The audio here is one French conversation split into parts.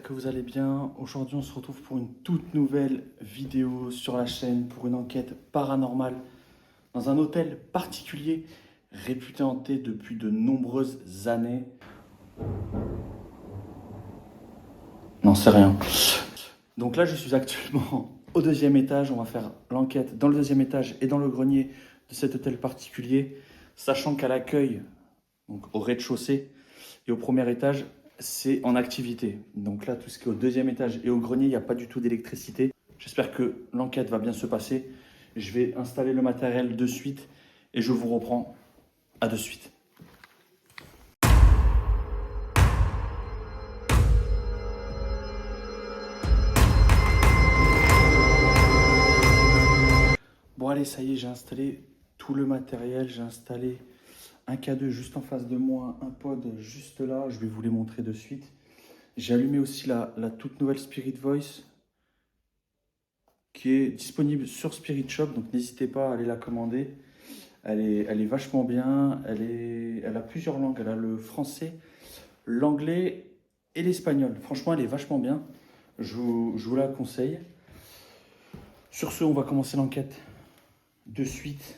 j'espère que vous allez bien. Aujourd'hui, on se retrouve pour une toute nouvelle vidéo sur la chaîne pour une enquête paranormale dans un hôtel particulier réputé hanté depuis de nombreuses années. Non, c'est rien. Donc là, je suis actuellement au deuxième étage. On va faire l'enquête dans le deuxième étage et dans le grenier de cet hôtel particulier, sachant qu'à l'accueil, donc au rez-de-chaussée et au premier étage, c'est en activité. Donc là, tout ce qui est au deuxième étage et au grenier, il n'y a pas du tout d'électricité. J'espère que l'enquête va bien se passer. Je vais installer le matériel de suite et je vous reprends à de suite. Bon allez, ça y est, j'ai installé tout le matériel. J'ai installé un K2 juste en face de moi, un pod juste là. Je vais vous les montrer de suite. J'ai allumé aussi la toute nouvelle Spirit Voice qui est disponible sur Spirit Shop, donc n'hésitez pas à aller la commander. Elle est vachement bien, elle a plusieurs langues, elle a le français, l'anglais et l'espagnol. Franchement, elle est vachement bien, je vous la conseille. Sur ce, on va commencer l'enquête de suite.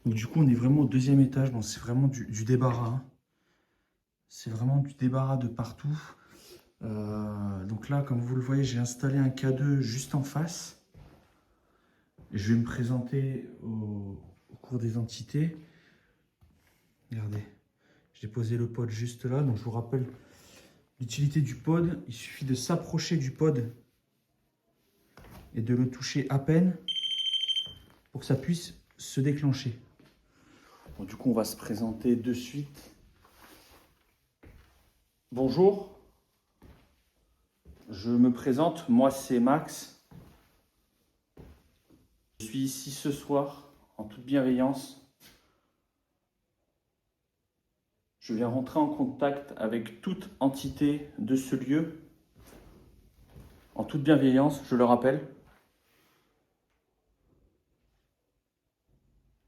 Donc, du coup, on est vraiment au deuxième étage, bon, c'est vraiment du débarras. Hein. C'est vraiment du débarras de partout. Donc là, comme vous le voyez, j'ai installé un K2 juste en face. Je vais me présenter au cours des entités. Regardez, j'ai posé le pod juste là. Donc je vous rappelle l'utilité du pod. Il suffit de s'approcher du pod et de le toucher à peine pour que ça puisse se déclencher. Bon, du coup, on va se présenter de suite. Bonjour, je me présente. Moi, c'est Max. Je suis ici ce soir en toute bienveillance. Je viens rentrer en contact avec toute entité de ce lieu, en toute bienveillance, je le rappelle.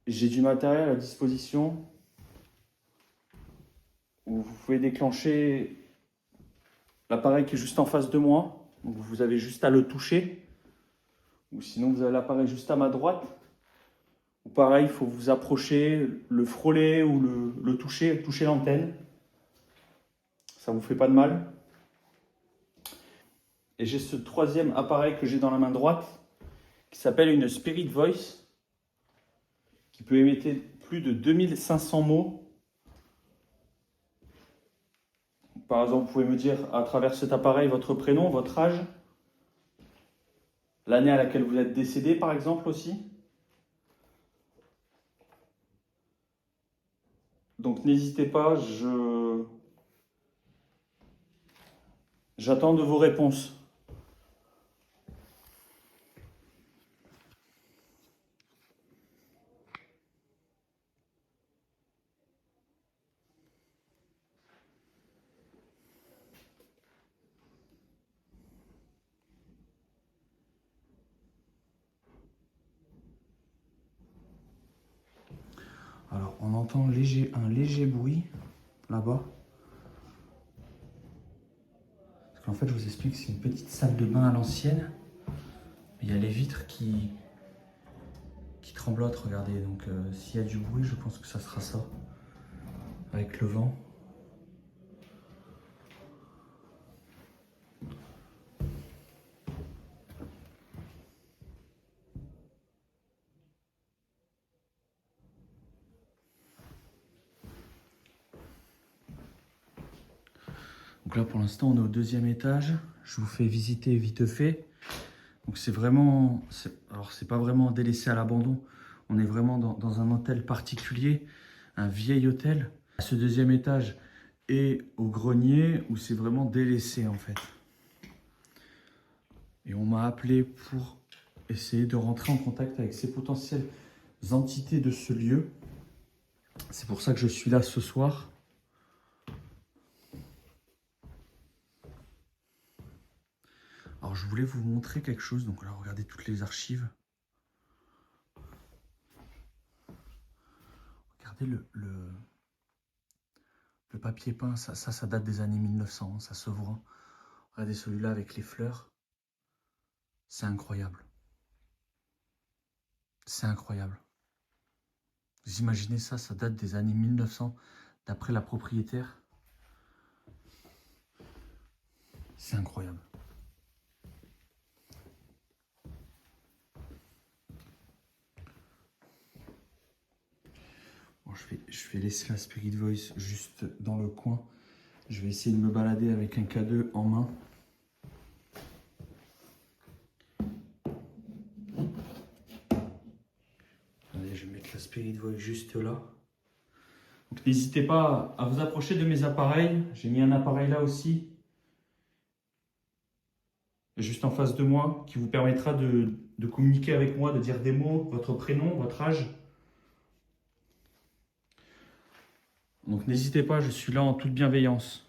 J'ai du matériel à disposition où vous pouvez déclencher l'appareil qui est juste en face de moi. Donc vous avez juste à le toucher. Ou sinon, vous avez l'appareil juste à ma droite. Ou pareil, il faut vous approcher, le frôler ou le toucher l'antenne. Ça ne vous fait pas de mal. Et j'ai ce troisième appareil que j'ai dans la main droite qui s'appelle une Spirit Voice qui peut émettre plus de 2500 mots. Par exemple, vous pouvez me dire à travers cet appareil votre prénom, votre âge, l'année à laquelle vous êtes décédé par exemple aussi. Donc n'hésitez pas, j'attends de vos réponses. Alors on entend un léger bruit là-bas. Parce qu'en fait, je vous explique, c'est une petite salle de bain à l'ancienne. Il y a les vitres qui tremblotent, regardez. Donc s'il y a du bruit, je pense que ça sera ça. Avec le vent. Donc là, pour l'instant, on est au deuxième étage. Je vous fais visiter vite fait. Donc c'est vraiment... Alors c'est pas vraiment délaissé à l'abandon. On est vraiment dans un hôtel particulier. Un vieil hôtel. À ce deuxième étage et au grenier où c'est vraiment délaissé en fait. Et on m'a appelé pour essayer de rentrer en contact avec ces potentielles entités de ce lieu. C'est pour ça que je suis là ce soir. Alors je voulais vous montrer quelque chose. Donc là, regardez toutes les archives. Regardez le papier peint. Ça date des années 1900. Ça se voit. Regardez celui-là avec les fleurs. C'est incroyable. C'est incroyable. Vous imaginez ça, ça date des années 1900, d'après la propriétaire. C'est incroyable. Bon, je vais laisser la Spirit Voice juste dans le coin. Je vais essayer de me balader avec un K2 en main. Allez, je vais mettre la Spirit Voice juste là. Donc n'hésitez pas à vous approcher de mes appareils. J'ai mis un appareil là aussi, juste en face de moi, qui vous permettra de communiquer avec moi, de dire des mots, votre prénom, votre âge. Donc n'hésitez pas, je suis là en toute bienveillance.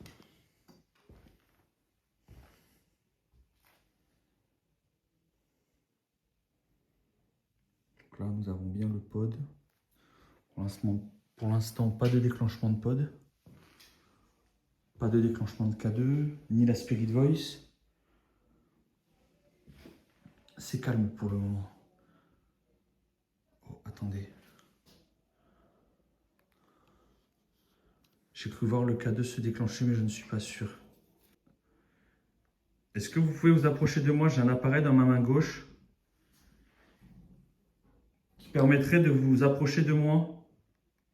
Donc là, nous avons bien le pod. Pour l'instant, pas de déclenchement de pod. Pas de déclenchement de K2, ni la Spirit Voice. C'est calme pour le moment. Oh, attendez. J'ai cru voir le K2 se déclencher, mais je ne suis pas sûr. Est-ce que vous pouvez vous approcher de moi? J'ai un appareil dans ma main gauche qui permettrait de vous approcher de moi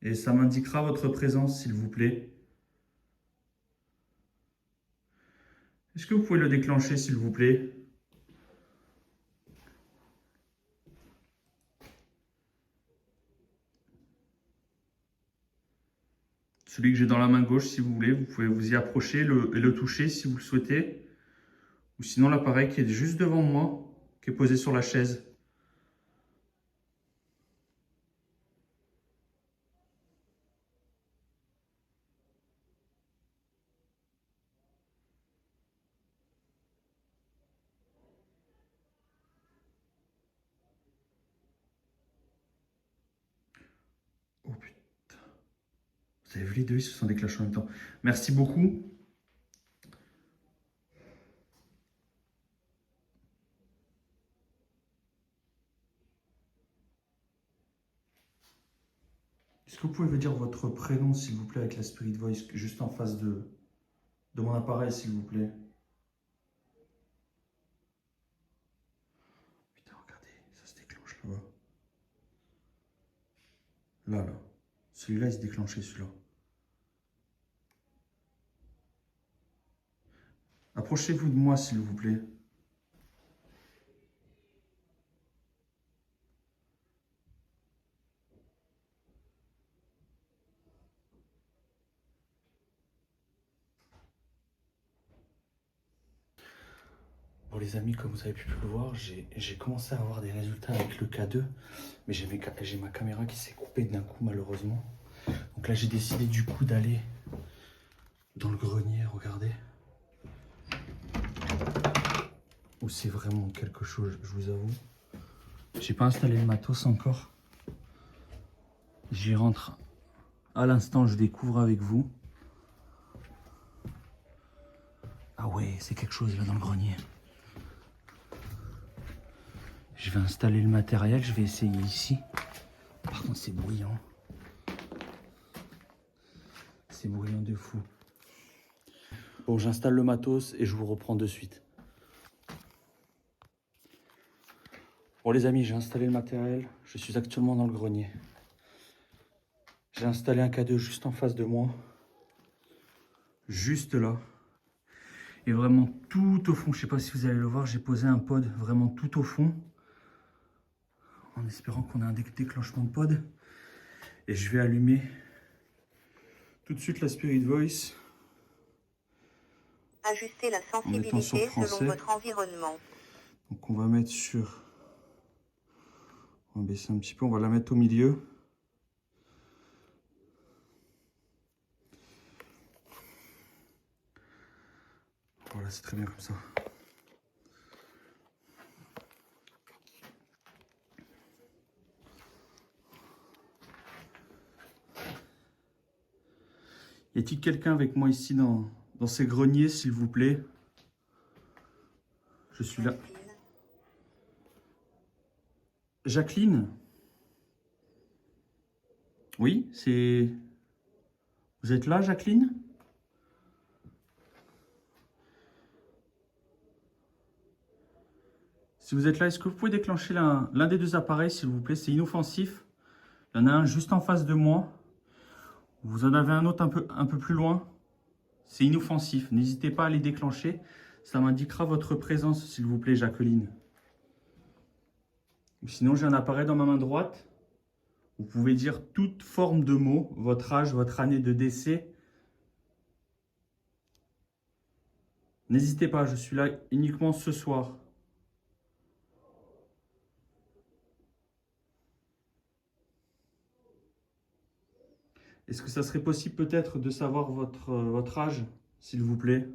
et ça m'indiquera votre présence, s'il vous plaît. Est-ce que vous pouvez le déclencher, s'il vous plaît? Celui que j'ai dans la main gauche, si vous voulez, vous pouvez vous y approcher et le toucher si vous le souhaitez. Ou sinon l'appareil qui est juste devant moi, qui est posé sur la chaise. Oh putain. Vous avez vu, les deux, ils se sont déclenchés en même temps. Merci beaucoup. Est-ce que vous pouvez me dire votre prénom, s'il vous plaît, avec la Spirit Voice, juste en face de mon appareil, s'il vous plaît? Putain, regardez, ça se déclenche là-bas. Là, là. Celui-là, il se déclenchait, celui-là. Approchez-vous de moi, s'il vous plaît. Bon les amis, comme vous avez pu le voir, j'ai commencé à avoir des résultats avec le K2, mais j'ai ma caméra qui s'est coupée d'un coup malheureusement. Donc là j'ai décidé du coup d'aller dans le grenier, regardez. Où c'est vraiment quelque chose, je vous avoue. J'ai pas installé le matos encore. J'y rentre à l'instant, je découvre avec vous. Ah ouais, c'est quelque chose là dans le grenier. Je vais installer le matériel, je vais essayer ici. Par contre, c'est bruyant. C'est bruyant de fou. Bon, j'installe le matos et je vous reprends de suite. Bon les amis, j'ai installé le matériel. Je suis actuellement dans le grenier. J'ai installé un K2 juste en face de moi. Juste là. Et vraiment tout au fond. Je ne sais pas si vous allez le voir, j'ai posé un pod vraiment tout au fond. En espérant qu'on ait un déclenchement de pod. Et je vais allumer tout de suite la Spirit Voice. Ajustez la sensibilité selon votre environnement. Donc on va mettre sur... On va baisser un petit peu, on va la mettre au milieu. Voilà, c'est très bien comme ça. Y a-t-il quelqu'un avec moi ici dans ces greniers, s'il vous plaît? Je suis là. Jacqueline? Oui, c'est... Vous êtes là, Jacqueline? Si vous êtes là, est-ce que vous pouvez déclencher l'un des deux appareils, s'il vous plaît? C'est inoffensif. Il y en a un juste en face de moi. Vous en avez un autre un peu plus loin. C'est inoffensif. N'hésitez pas à les déclencher. Ça m'indiquera votre présence, s'il vous plaît, Jacqueline. Sinon, j'ai un appareil dans ma main droite. Vous pouvez dire toute forme de mot, votre âge, votre année de décès. N'hésitez pas, je suis là uniquement ce soir. Est-ce que ça serait possible peut-être de savoir votre âge, s'il vous plaît?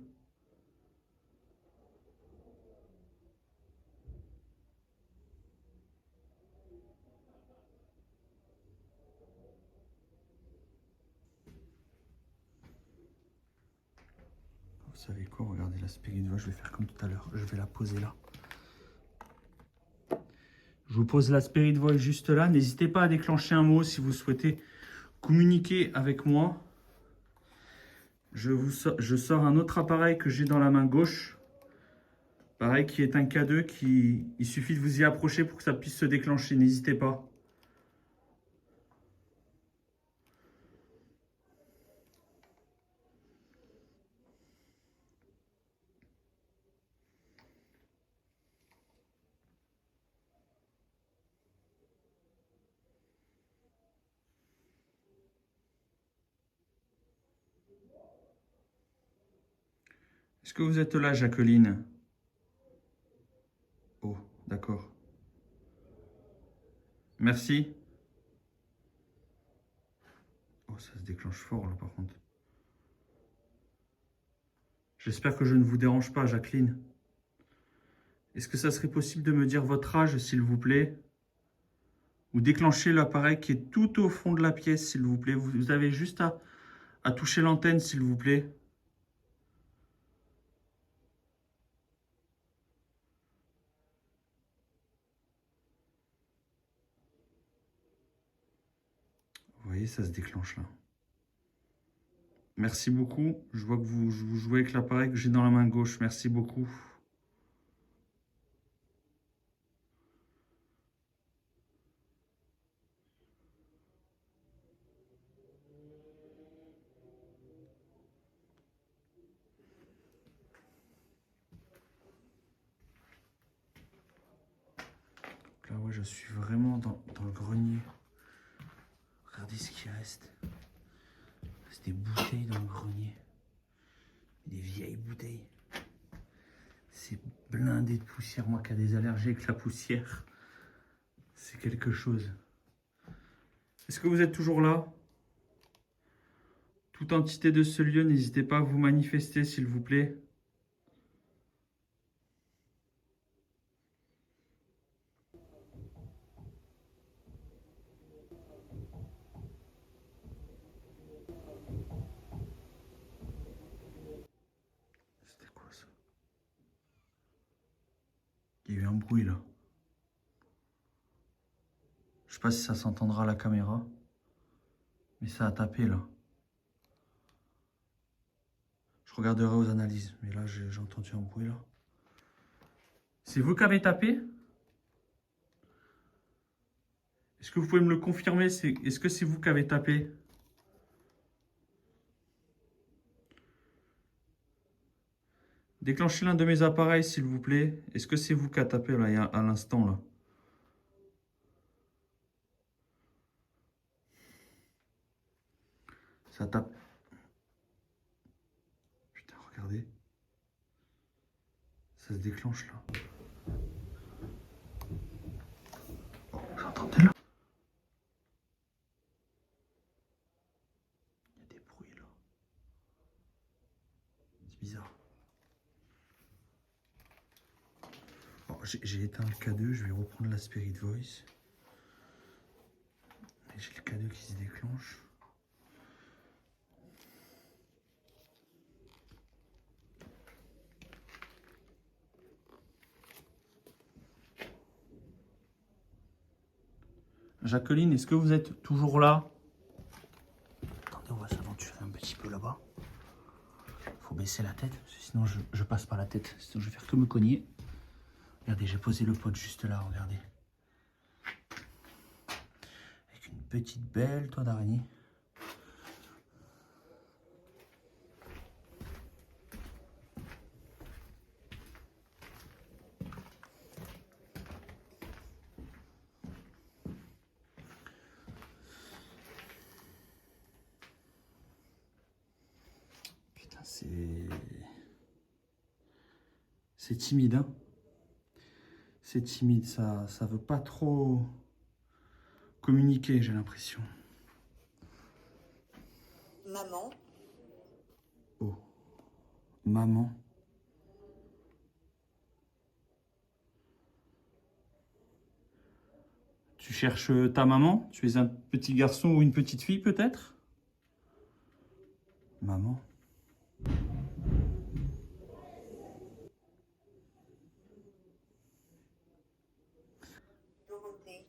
Vous savez quoi? Regardez la Spirit Voice, je vais faire comme tout à l'heure. Je vais la poser là. Je vous pose la Spirit Voice juste là. N'hésitez pas à déclencher un mot si vous souhaitez communiquer avec moi. Je sors un autre appareil que j'ai dans la main gauche. Pareil, qui est un K2. Il suffit de vous y approcher pour que ça puisse se déclencher. N'hésitez pas. Est-ce que vous êtes là, Jacqueline? Oh, d'accord. Merci. Oh, ça se déclenche fort, là, par contre. J'espère que je ne vous dérange pas, Jacqueline. Est-ce que ça serait possible de me dire votre âge, s'il vous plaît? Ou déclencher l'appareil qui est tout au fond de la pièce, s'il vous plaît. Vous avez juste à toucher l'antenne, s'il vous plaît. Vous voyez, ça se déclenche là. Merci beaucoup. Je vois que vous jouez avec l'appareil que j'ai dans la main gauche. Merci beaucoup. Là, ouais, je suis vraiment dans le grenier. Regardez ce qui reste. Il reste des bouteilles dans le grenier. Des vieilles bouteilles. C'est blindé de poussière. Moi qui ai des allergies avec la poussière, c'est quelque chose. Est-ce que vous êtes toujours là? Toute entité de ce lieu, n'hésitez pas à vous manifester, s'il vous plaît. C'était quoi ça? Il y a eu un bruit là. Je sais pas si ça s'entendra à la caméra, mais ça a tapé là. Je regarderai aux analyses, mais là j'ai entendu un bruit là. C'est vous qui avez tapé? Est-ce que vous pouvez me le confirmer? Est-ce que c'est vous qui avez tapé? Déclenchez l'un de mes appareils, s'il vous plaît. Est-ce que c'est vous qui avez tapé là, à l'instant là? Ça tape. Putain, regardez. Ça se déclenche là. Oh, vous entendez là? Il y a des bruits là. C'est bizarre. Bon, j'ai éteint le K2, je vais reprendre la Spirit Voice. Et j'ai le K2 qui se déclenche. Jacqueline, est-ce que vous êtes toujours là? Attendez, on va s'aventurer un petit peu là-bas. Faut baisser la tête, parce que sinon je passe pas la tête. Sinon je vais faire que me cogner. Regardez, j'ai posé le pot juste là, regardez. Avec une petite belle toile d'araignée. Putain, c'est timide, hein. C'est timide, ça veut pas trop communiquer, j'ai l'impression. Maman. Oh, maman. Tu cherches ta maman? Tu es un petit garçon ou une petite fille peut-être? Maman. Dorothée.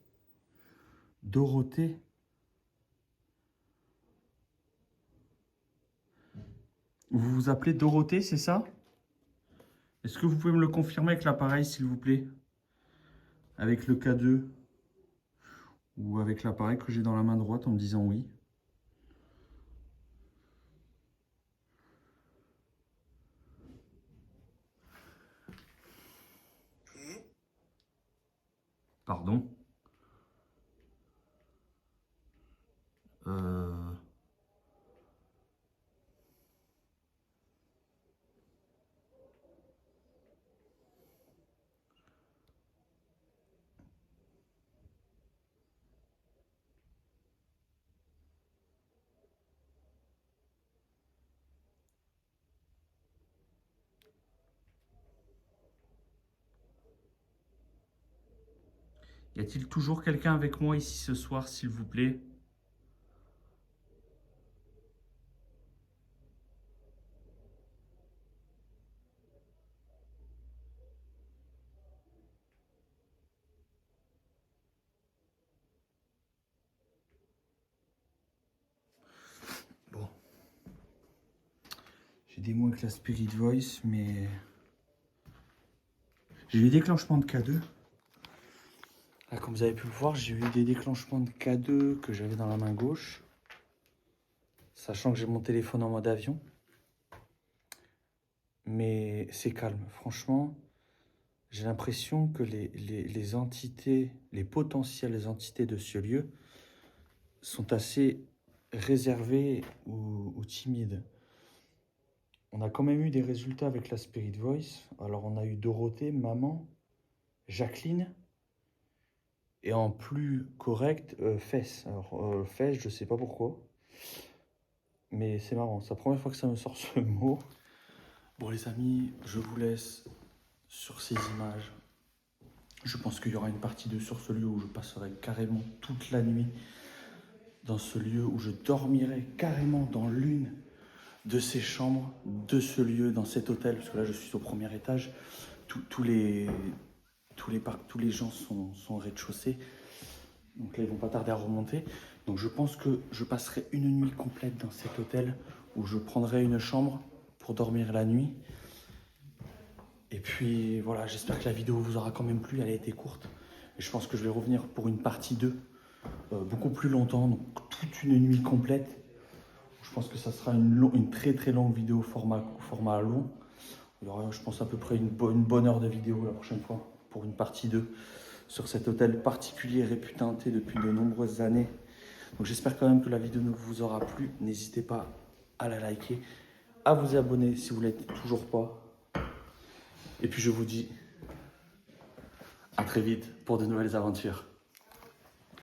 Dorothée. Vous vous appelez Dorothée, c'est ça? Est-ce que vous pouvez me le confirmer avec l'appareil, s'il vous plaît? Avec le K2 ou avec l'appareil que j'ai dans la main droite en me disant oui. Pardon? Y a-t-il toujours quelqu'un avec moi ici ce soir, s'il vous plaît? Bon. J'ai des mots avec la Spirit Voice, mais... J'ai eu des déclenchements de K2. Là, comme vous avez pu le voir, j'ai eu des déclenchements de K2 que j'avais dans la main gauche. Sachant que j'ai mon téléphone en mode avion. Mais c'est calme. Franchement, j'ai l'impression que les entités, les potentielles entités de ce lieu sont assez réservées ou timides. On a quand même eu des résultats avec la Spirit Voice. Alors, on a eu Dorothée, maman, Jacqueline, et en plus correct, Fess. Alors, Fess, je sais pas pourquoi, mais c'est marrant. C'est la première fois que ça me sort ce mot. Bon, les amis, je vous laisse sur ces images. Je pense qu'il y aura une partie 2 sur ce lieu où je passerai carrément toute la nuit dans ce lieu, où je dormirai carrément dans l'une de ces chambres, de ce lieu, dans cet hôtel, parce que là je suis au premier étage. Tous les gens sont au rez-de-chaussée, donc là ils vont pas tarder à remonter. Donc je pense que je passerai une nuit complète dans cet hôtel, où je prendrai une chambre pour dormir la nuit. Et puis voilà, j'espère que la vidéo vous aura quand même plu, elle a été courte. Et je pense que je vais revenir pour une partie 2, beaucoup plus longtemps, donc toute une nuit complète. Je pense que ça sera une très très longue vidéo format long. Il y aura, je pense, à peu près une bonne heure de vidéo la prochaine fois pour une partie 2 sur cet hôtel particulier réputé depuis de nombreuses années. Donc j'espère quand même que la vidéo vous aura plu. N'hésitez pas à la liker, à vous abonner si vous ne l'êtes toujours pas. Et puis je vous dis à très vite pour de nouvelles aventures.